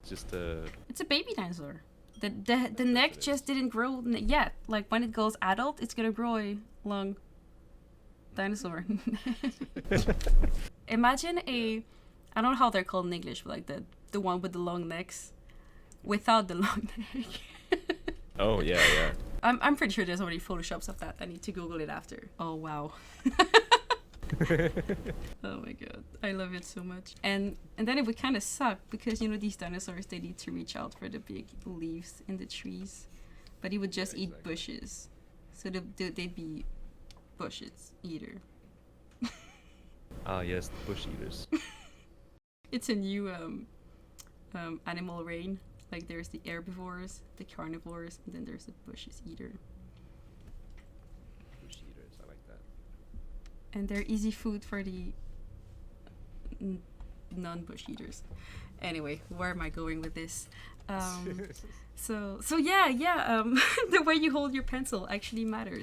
just It's a baby dinosaur. The neck just didn't grow yet. Like when it goes adult, it's gonna grow a long dinosaur. Imagine I don't know how they're called in English, but like the one with the long necks without the long neck. Oh yeah. I'm pretty sure there's already photoshops of that. I need to Google it after. Oh wow. Oh my god, I love it so much. And then it would kind of suck because these dinosaurs, they need to reach out for the big leaves in the trees, but he would just eat bushes, so they'd be bushes eater. Ah yes, the bush eaters. It's a new animal reign. Like there's the herbivores, the carnivores, and then there's the bushes eater. Bush eaters, I like that. And they're easy food for the non-bush eaters. Anyway, where am I going with this? So yeah. The way you hold your pencil actually matters.